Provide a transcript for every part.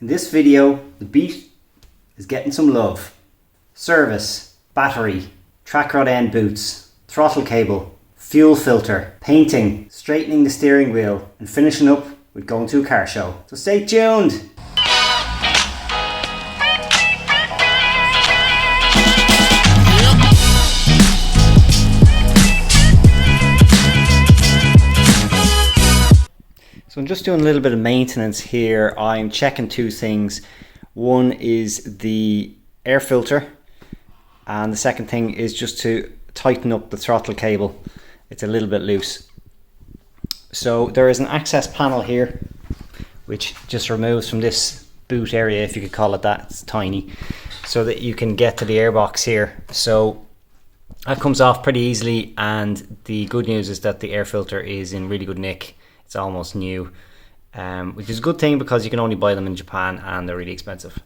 In this video, the beat is getting some love. Service, battery, track rod end boots, throttle cable, fuel filter, painting, straightening the steering wheel, and finishing up with going to a car show. So stay tuned! So I'm just doing a little bit of maintenance here. I'm checking two things. One is the air filter, and the second thing is just to tighten up the throttle cable. It's a little bit loose. So there is an access panel here which just removes from this boot area, if you could call it that. It's tiny, so that you can get to the airbox here. So that comes off pretty easily, and the good news is that the air filter is in really good nick. It's almost new, which is a good thing because you can only buy them in Japan and they're really expensive.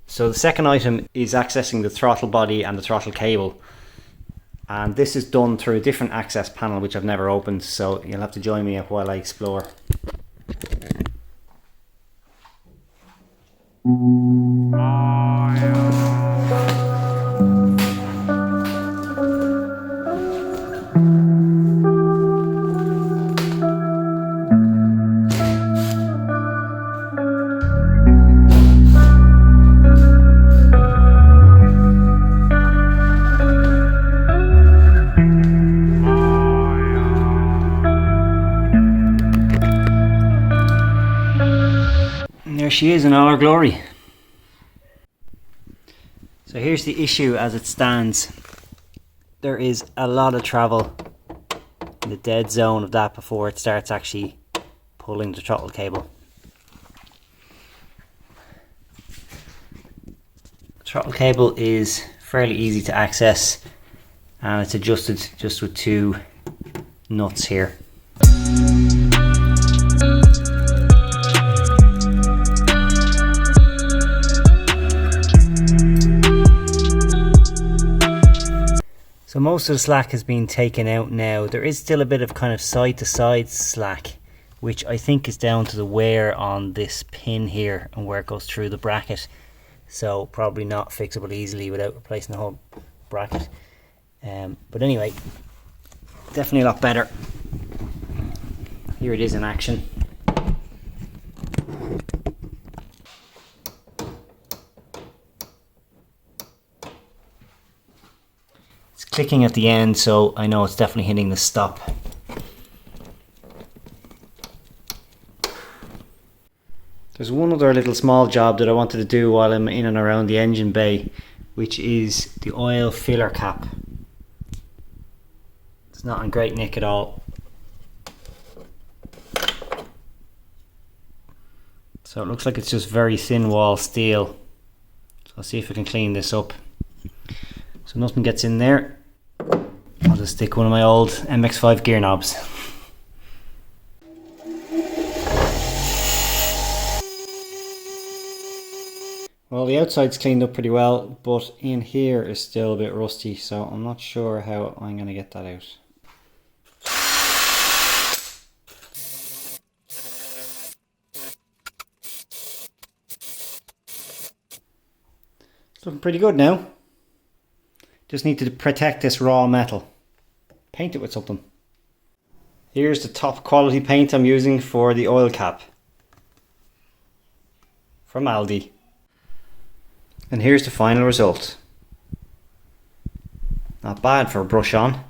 So the second item is accessing the throttle body and the throttle cable, and this is done through a different access panel which I've never opened, so you'll have to join me while I explore. There she is in all her glory. So here's the issue as it stands. There is a lot of travel in the dead zone of that before it starts actually pulling the throttle cable. The throttle cable is fairly easy to access, and it's adjusted just with two nuts here. So most of the slack has been taken out now. There is still a bit of kind of side to side slack, which I think is down to the wear on this pin here and where it goes through the bracket. So probably not fixable easily without replacing the whole bracket. But anyway, definitely a lot better. Here it is in action. Clicking at the end, so I know it's definitely hitting the stop. There's one other little small job that I wanted to do while I'm in and around the engine bay, which is the oil filler cap. It's not in great nick at all. So it looks like it's just very thin wall steel. So I'll see if I can clean this up. So nothing gets in there. I'll just stick one of my old MX5 gear knobs. Well, the outside's cleaned up pretty well, but in here is still a bit rusty, so I'm not sure how I'm going to get that out. It's looking pretty good now. Just need to protect this raw metal. Paint it with something. Here's the top quality paint I'm using for the oil cap. From Aldi. And here's the final result. Not bad for a brush on.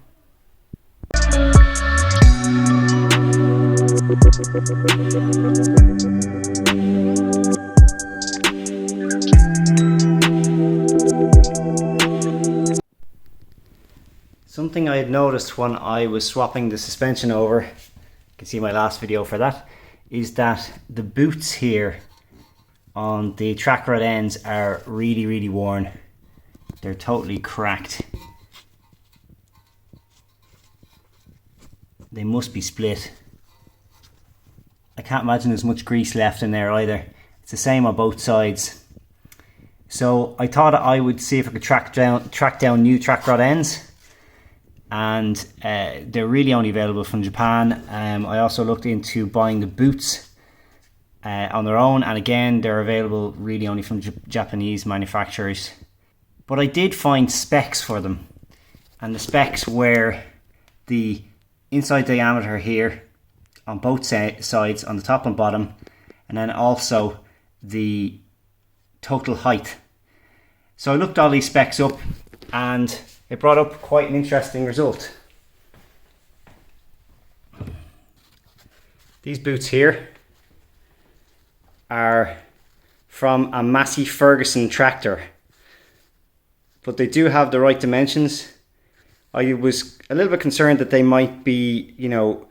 Something I had noticed when I was swapping the suspension over, you can see my last video for that, is that the boots here on the track rod ends are really worn. They're totally cracked. They must be split. I can't imagine there's much grease left in there either. It's the same on both sides. So I thought I would see if I could track down new track rod ends, and they're really only available from Japan. I also looked into buying the boots on their own, and again they're available really only from Japanese manufacturers. But I did find specs for them, and the specs were the inside diameter here on both sides, on the top and bottom, and then also the total height. So I looked all these specs up and it brought up quite an interesting result. These boots here are from a Massey Ferguson tractor, but they do have the right dimensions. I was a little bit concerned that they might be, you know,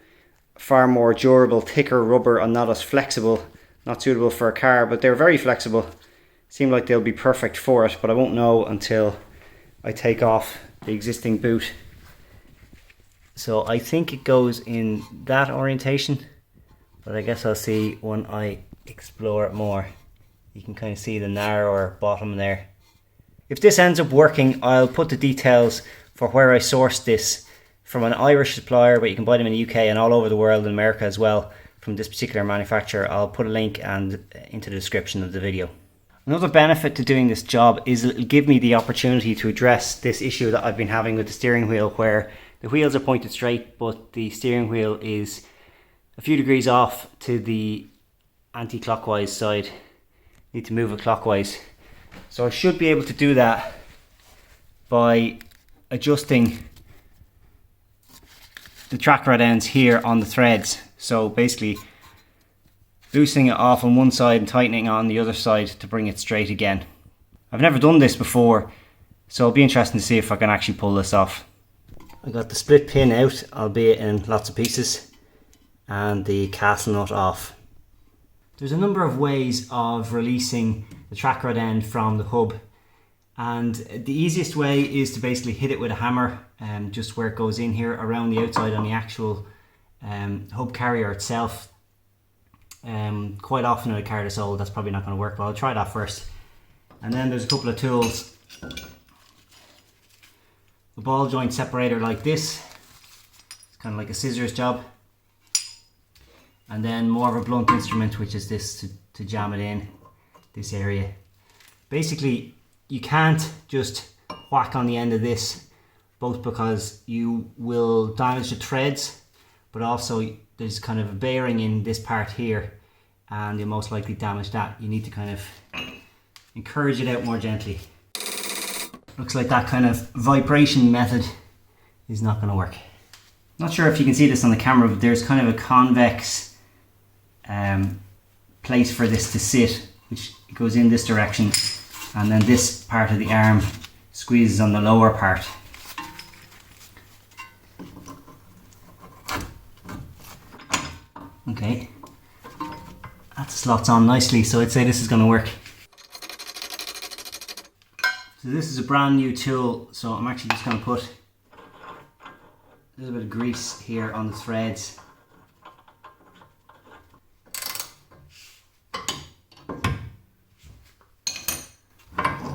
far more durable, thicker rubber and not as flexible, not suitable for a car, but they're very flexible. Seem like they'll be perfect for it, but I won't know until I take off the existing boot. So I think it goes in that orientation, but I guess I'll see when I explore it more. You can kind of see the narrower bottom there. If this ends up working, I'll put the details for where I sourced this from an Irish supplier, but you can buy them in the UK and all over the world, in America as well, from this particular manufacturer. I'll put a link into the description of the video. Another benefit to doing this job is it'll give me the opportunity to address this issue that I've been having with the steering wheel, where the wheels are pointed straight but the steering wheel is a few degrees off to the anti-clockwise side. Need to move it clockwise. So I should be able to do that by adjusting the track rod ends here on the threads. So basically loosening it off on one side and tightening on the other side to bring it straight again. I've never done this before, so it'll be interesting to see if I can actually pull this off. I got the split pin out, albeit in lots of pieces, and the castle nut off. There's a number of ways of releasing the track rod end from the hub, and the easiest way is to basically hit it with a hammer, just where it goes in here around the outside on the actual hub carrier itself. Quite often in a car this old, that's probably not going to work, but I'll try that first. And then there's a couple of tools. A ball joint separator like this, it's kind of like a scissors job. And then more of a blunt instrument, which is this to jam it in this area. Basically, you can't just whack on the end of this, both because you will damage the threads, but also there's kind of a bearing in this part here and you'll most likely damage that. You need to kind of encourage it out more gently. Looks like that kind of vibration method is not going to work. Not sure if you can see this on the camera, but there's kind of a convex place for this to sit, which goes in this direction, and then this part of the arm squeezes on the lower part. Okay, that slots on nicely, so I'd say this is going to work. So this is a brand new tool, so I'm actually just going to put a little bit of grease here on the threads.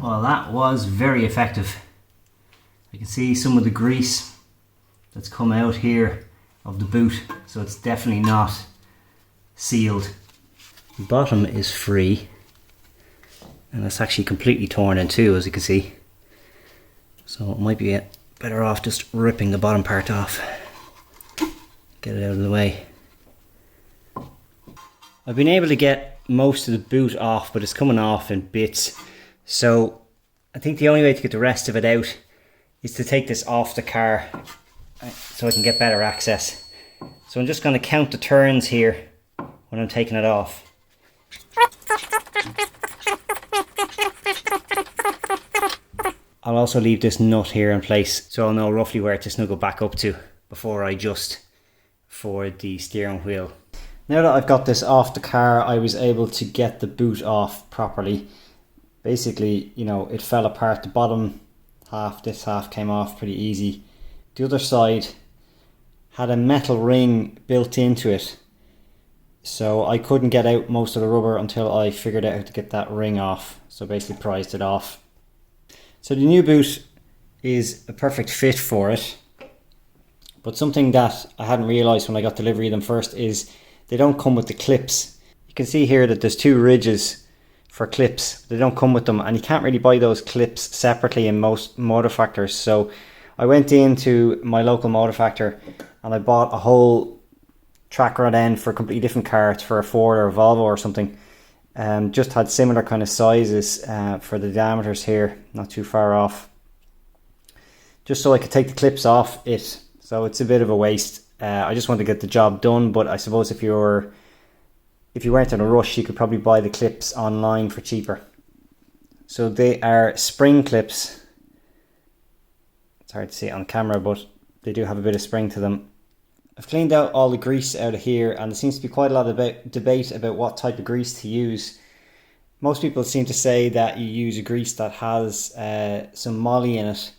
Well, that was very effective. I can see some of the grease that's come out here of the boot, so it's definitely not sealed. The bottom is free, and it's actually completely torn in two, as you can see. So it might be better off just ripping the bottom part off. Get it out of the way. I've been able to get most of the boot off, but it's coming off in bits. So I think the only way to get the rest of it out is to take this off the car so I can get better access. So I'm just going to count the turns here when I'm taking it off. I'll also leave this nut here in place so I'll know roughly where to snuggle back up to before I adjust for the steering wheel. Now that I've got this off the car, I was able to get the boot off properly. Basically, you know, it fell apart. The bottom half, this half, came off pretty easy. The other side had a metal ring built into it, so I couldn't get out most of the rubber until I figured out how to get that ring off. So basically prized it off. So the new boot is a perfect fit for it, but something that I hadn't realised when I got delivery of them first is they don't come with the clips. You can see here that there's two ridges for clips. They don't come with them, and you can't really buy those clips separately in most motor factors. So I went into my local motor factor and I bought a whole track rod end for a completely different car. It's for a Ford or a Volvo or something. Just had similar kind of sizes for the diameters here, not too far off, just so I could take the clips off it. So it's a bit of a waste. I just want to get the job done, but I suppose if you weren't in a rush, you could probably buy the clips online for cheaper. So they are spring clips. It's hard to see it on camera, but they do have a bit of spring to them. I've cleaned out all the grease out of here, and there seems to be quite a lot of debate about what type of grease to use. Most people seem to say that you use a grease that has some moly in it.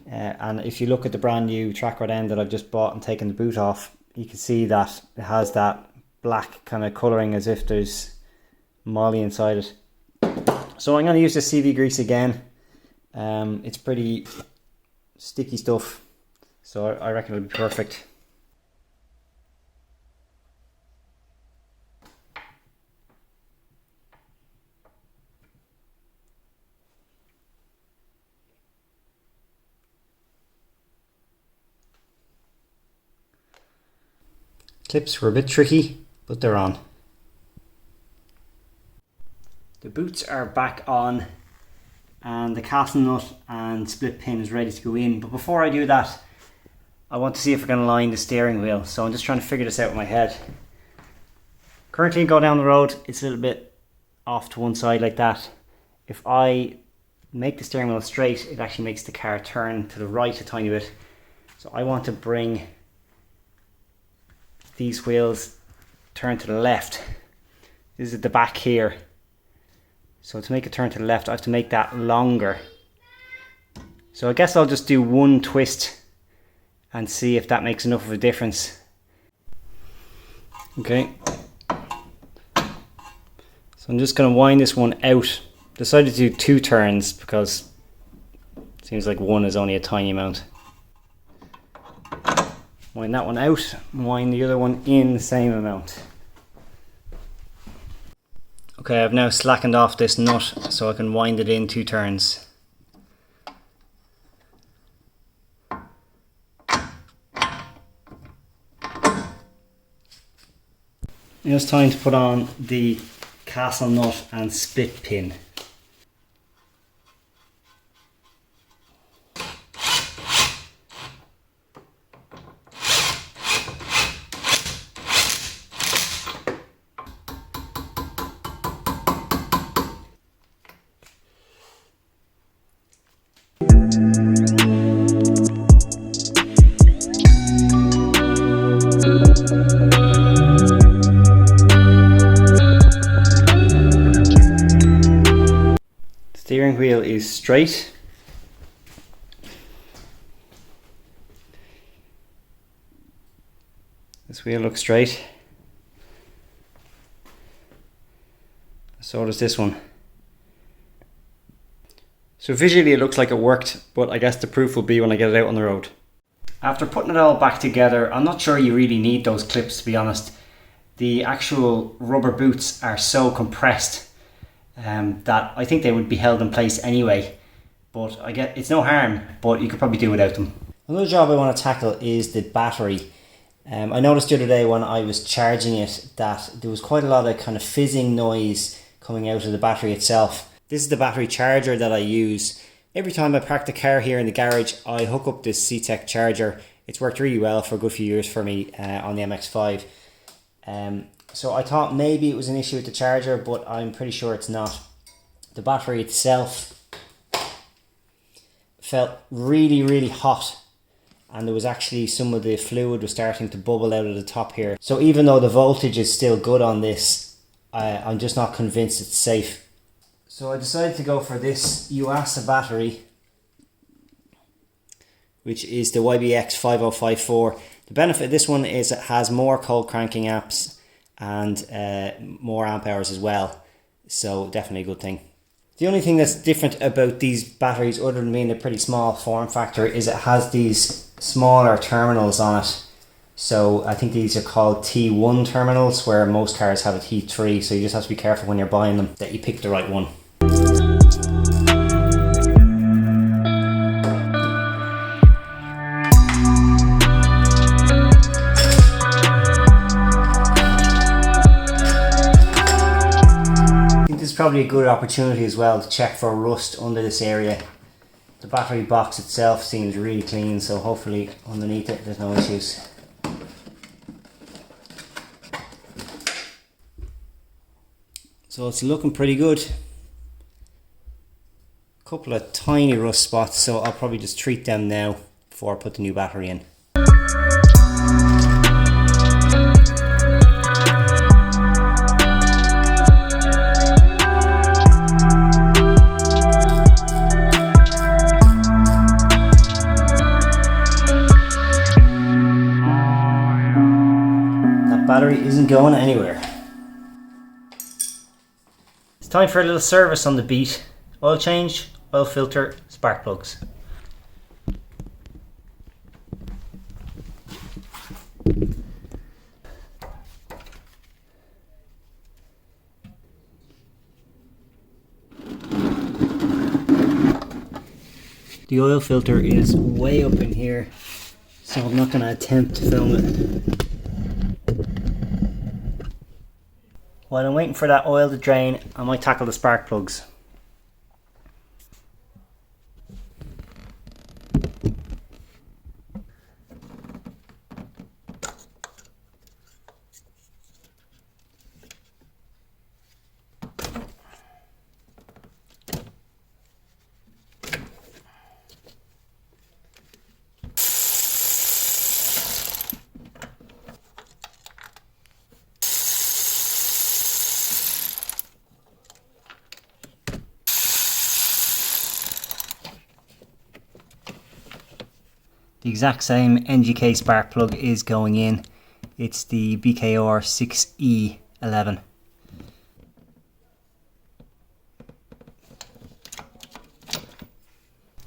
And if you look at the brand new track rod end that I've just bought and taken the boot off, you can see that it has that black kind of colouring as if there's moly inside it. So I'm going to use this CV grease again. It's pretty sticky stuff, so I reckon it'll be perfect. Clips were a bit tricky, but they're on. The boots are back on and the castle nut and split pin is ready to go in. But before I do that, I want to see if I can align the steering wheel. So I'm just trying to figure this out in my head. Currently going down the road, it's a little bit off to one side like that. If I make the steering wheel straight, it actually makes the car turn to the right a tiny bit. So I want to bring these wheels turn to the left. This is at the back here. So to make it turn to the left, I have to make that longer. So I guess I'll just do one twist and see if that makes enough of a difference. Okay. So I'm just going to wind this one out. Decided to do 2 turns because it seems like one is only a tiny amount. Wind that one out, wind the other one in the same amount. Okay, I've now slackened off this nut so I can wind it in 2 turns. Now it's time to put on the castle nut and split pin. Steering wheel is straight. This wheel looks straight. So does this one. So visually it looks like it worked, but I guess the proof will be when I get it out on the road. After putting it all back together, I'm not sure you really need those clips, to be honest. The actual rubber boots are so compressed that I think they would be held in place anyway. But I get it's no harm, but you could probably do without them. Another job I want to tackle is the battery. I noticed the other day when I was charging it that there was quite a lot of kind of fizzing noise coming out of the battery itself. This is the battery charger that I use. Every time I park the car here in the garage, I hook up this C-Tech charger. It's worked really well for a good few years for me on the MX-5. So I thought maybe it was an issue with the charger, but I'm pretty sure it's not. The battery itself felt really, really hot, and there was actually some of the fluid was starting to bubble out of the top here. So even though the voltage is still good on this, I'm just not convinced it's safe. So I decided to go for this Yuasa battery, which is the YBX 5054. The benefit of this one is it has more cold cranking amps and more amp hours as well. So definitely a good thing. The only thing that's different about these batteries, other than being a pretty small form factor, is it has these smaller terminals on it. So I think these are called T1 terminals, where most cars have a T3, so you just have to be careful when you're buying them that you pick the right one. I think this is probably a good opportunity as well to check for rust under this area. The battery box itself seems really clean, so hopefully underneath it there's no issues. So it's looking pretty good. A couple of tiny rust spots, so I'll probably just treat them now before I put the new battery in. That battery isn't going anywhere. It's time for a little service on the beat. Oil change, oil filter, spark plugs. The oil filter is way up in here, so I'm not going to attempt to film it. While I'm waiting for that oil to drain, I might tackle the spark plugs. The exact same NGK spark plug is going in. It's the BKR 6E11.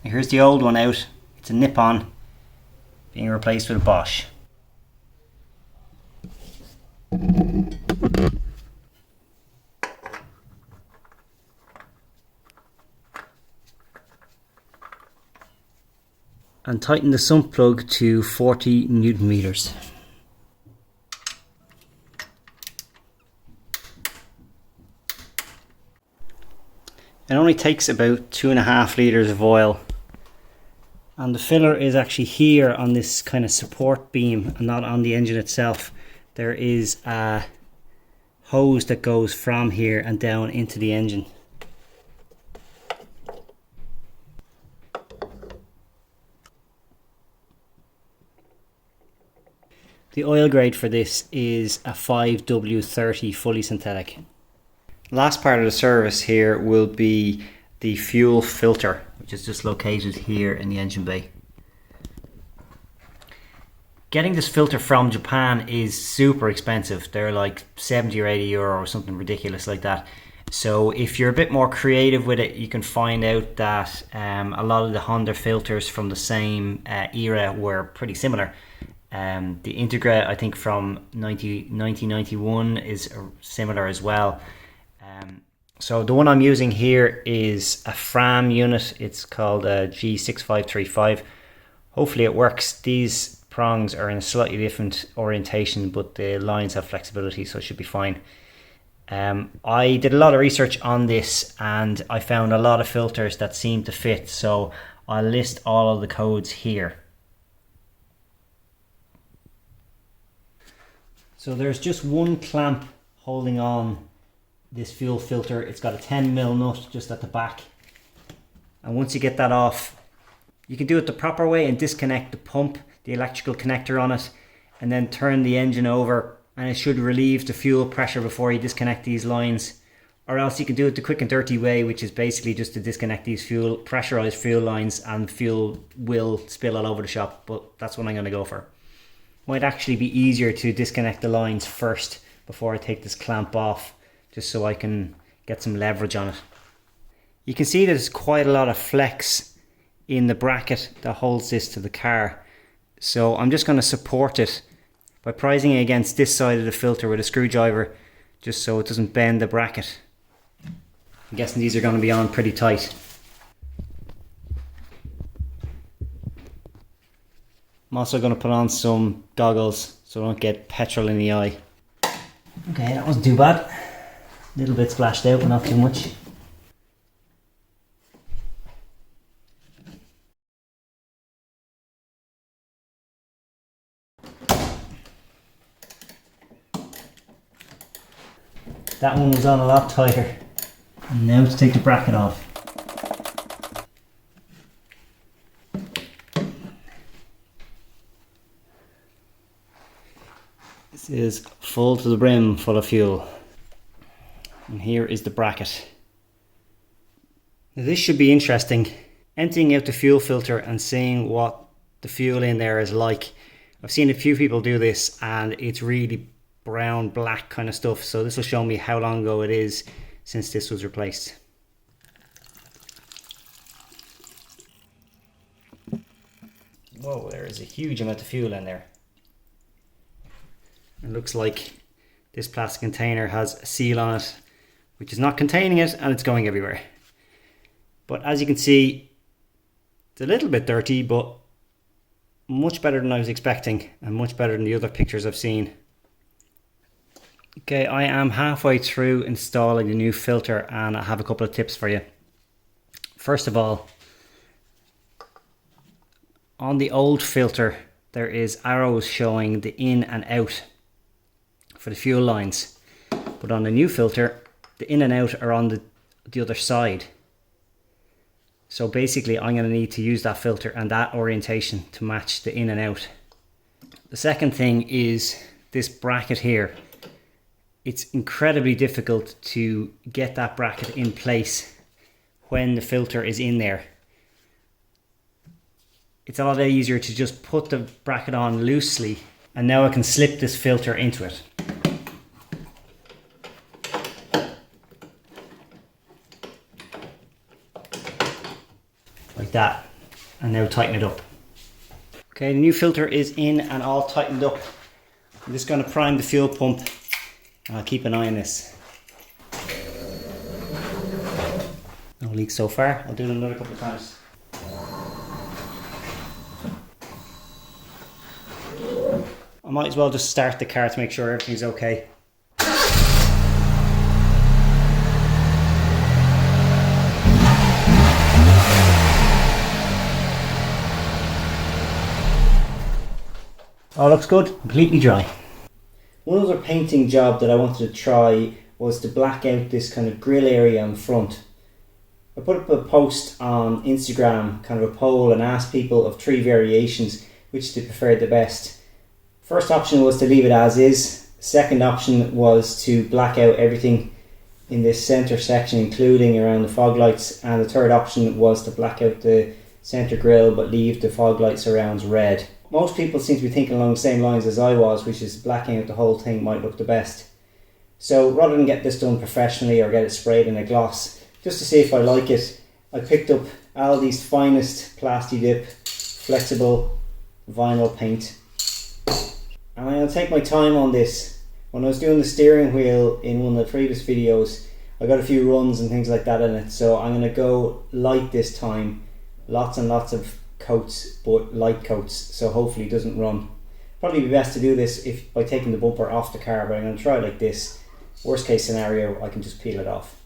Here's the old one out. It's a nip-on being replaced with a Bosch. And tighten the sump plug to 40 Newton meters. It only takes about 2.5 litres of oil, and the filler is actually here on this kind of support beam and not on the engine itself. There is a hose that goes from here and down into the engine. The oil grade for this is a 5W30 fully synthetic. Last part of the service here will be the fuel filter, which is just located here in the engine bay. Getting this filter from Japan is super expensive. They're like 70 or 80 euro or something ridiculous like that. So if you're a bit more creative with it, you can find out that a lot of the Honda filters from the same era were pretty similar. The Integra, I think from 1991 is similar as well. So the one I'm using here is a Fram unit. It's called a G6535. Hopefully it works. These prongs are in a slightly different orientation, but the lines have flexibility, so it should be fine. I did a lot of research on this and I found a lot of filters that seem to fit, so I'll list all of the codes here. So there's just one clamp holding on this fuel filter. It's got a 10mm nut just at the back. And once you get that off, you can do it the proper way and disconnect the pump, the electrical connector on it, and then turn the engine over, and it should relieve the fuel pressure before you disconnect these lines. Or else you can do it the quick and dirty way, which is basically just to disconnect these pressurized fuel lines, and fuel will spill all over the shop, but that's what I'm going to go for. Might actually be easier to disconnect the lines first before I take this clamp off, just so I can get some leverage on it. You can see there's quite a lot of flex in the bracket that holds this to the car, so I'm just going to support it by prising it against this side of the filter with a screwdriver, just so it doesn't bend the bracket. I'm guessing these are going to be on pretty tight. I'm also going to put on some goggles so I don't get petrol in the eye. Okay, that wasn't too bad. A little bit splashed out, but not too much. That one was on a lot tighter. And now to take the bracket off. This is full to the brim full of fuel. And here is the bracket. Now this should be interesting. Emptying out the fuel filter and seeing what the fuel in there is like. I've seen a few people do this and it's really brown, black kind of stuff. So this will show me how long ago it is since this was replaced. Whoa, there is a huge amount of fuel in there. It looks like this plastic container has a seal on it, which is not containing it, and it's going everywhere. But as you can see, it's a little bit dirty, but much better than I was expecting, and much better than the other pictures I've seen. Okay, I am halfway through installing the new filter, and I have a couple of tips for you. First of all, on the old filter, there is arrows showing the in and out for the fuel lines. But on the new filter, the in and out are on the other side. So basically, I'm going to need to use that filter and that orientation to match the in and out. The second thing is this bracket here. It's incredibly difficult to get that bracket in place when the filter is in there. It's a lot easier to just put the bracket on loosely, and now I can slip this filter into it. Like that, and now tighten it up. Okay, the new filter is in and all tightened up. I'm just going to prime the fuel pump, and I'll keep an eye on this. No leaks so far. I'll do it another couple of times. I might as well just start the car to make sure everything's okay. All looks good, completely dry. One other painting job that I wanted to try was to black out this kind of grille area in front. I put up a post on Instagram, kind of a poll, and asked people of 3 variations which they preferred the best. First option was to leave it as is. Second option was to black out everything in this center section, including around the fog lights. And the third option was to black out the center grille but leave the fog light surrounds red. Most people seem to be thinking along the same lines as I was, which is blacking out the whole thing might look the best. So rather than get this done professionally or get it sprayed in a gloss, just to see if I like it, I picked up Aldi's finest Plasti Dip flexible vinyl paint. And I'm going to take my time on this. When I was doing the steering wheel in one of the previous videos, I got a few runs and things like that in it. So I'm going to go light this time. Lots and lots of coats, but light coats, so hopefully it doesn't run. Probably be best to do this by taking the bumper off the car, but I'm going to try it like this. Worst case scenario, I can just peel it off.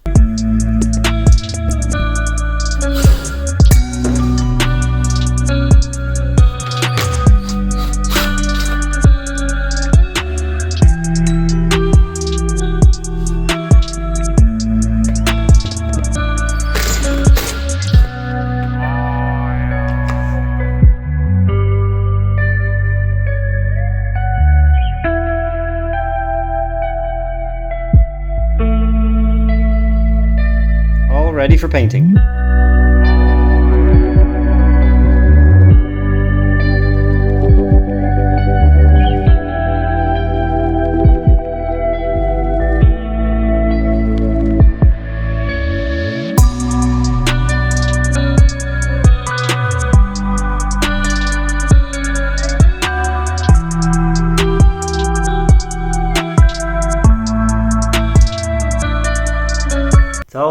Ready for painting.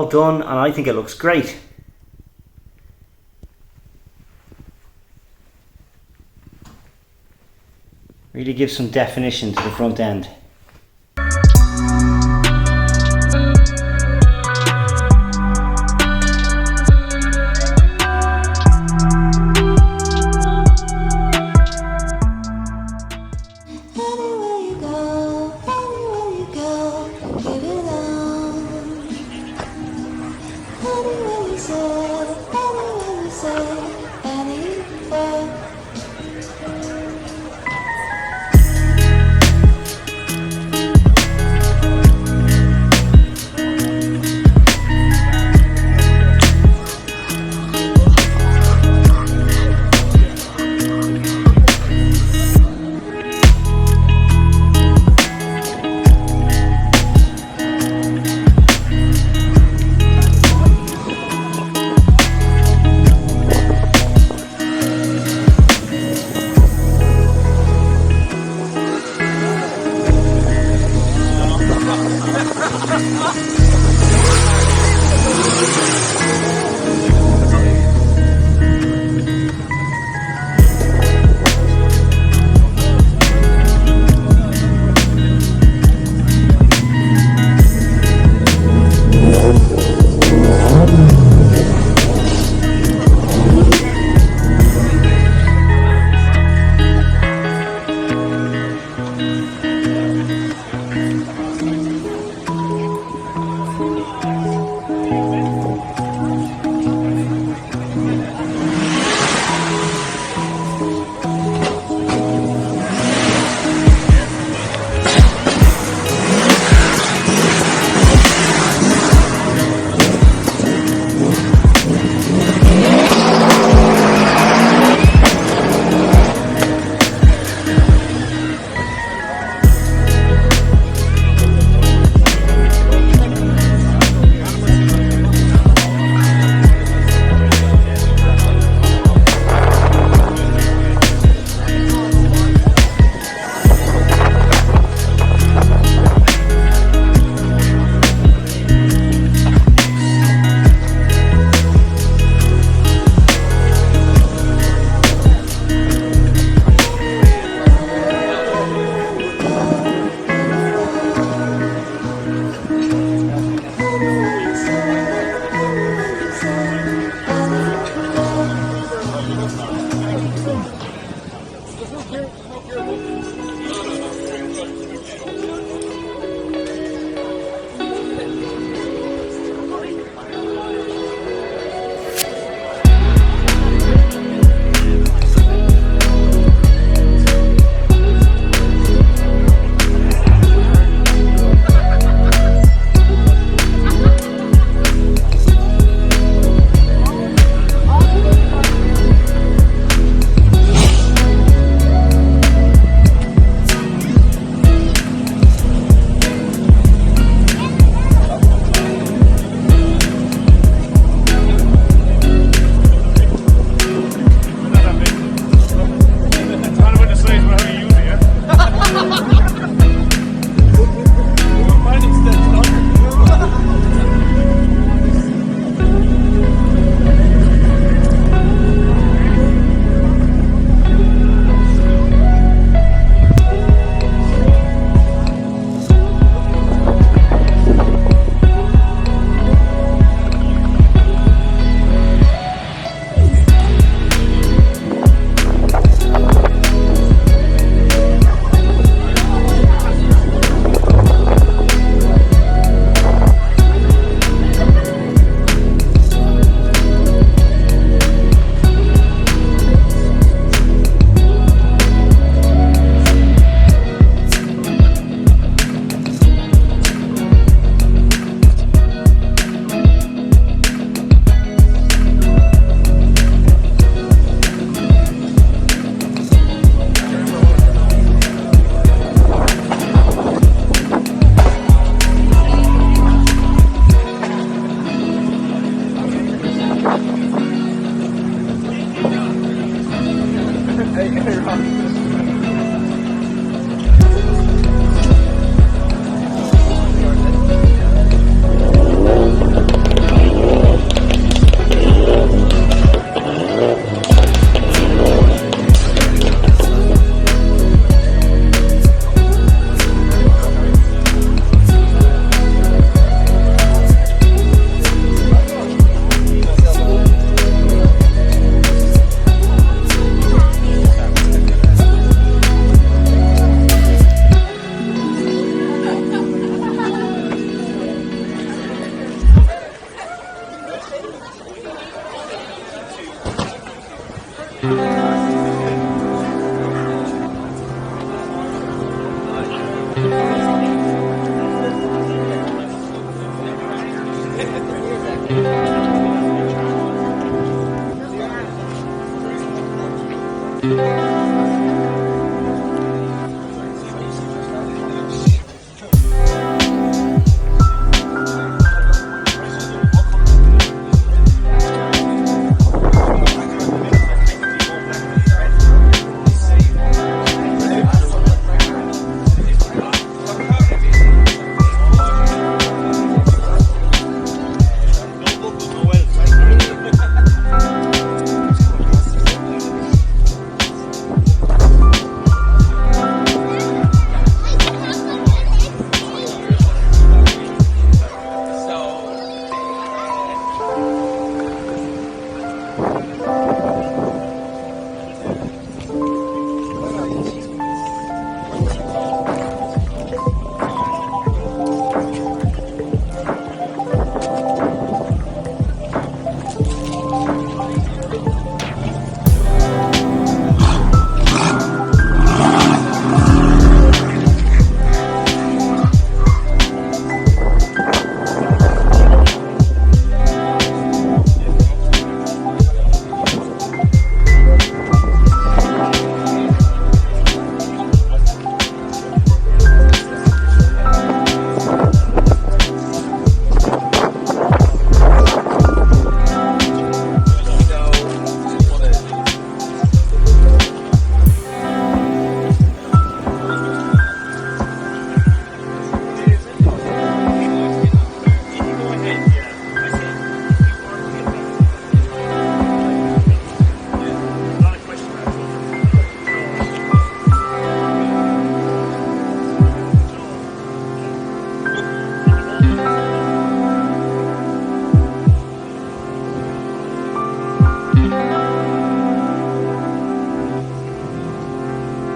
all done and I think it looks great. Really gives some definition to the front end.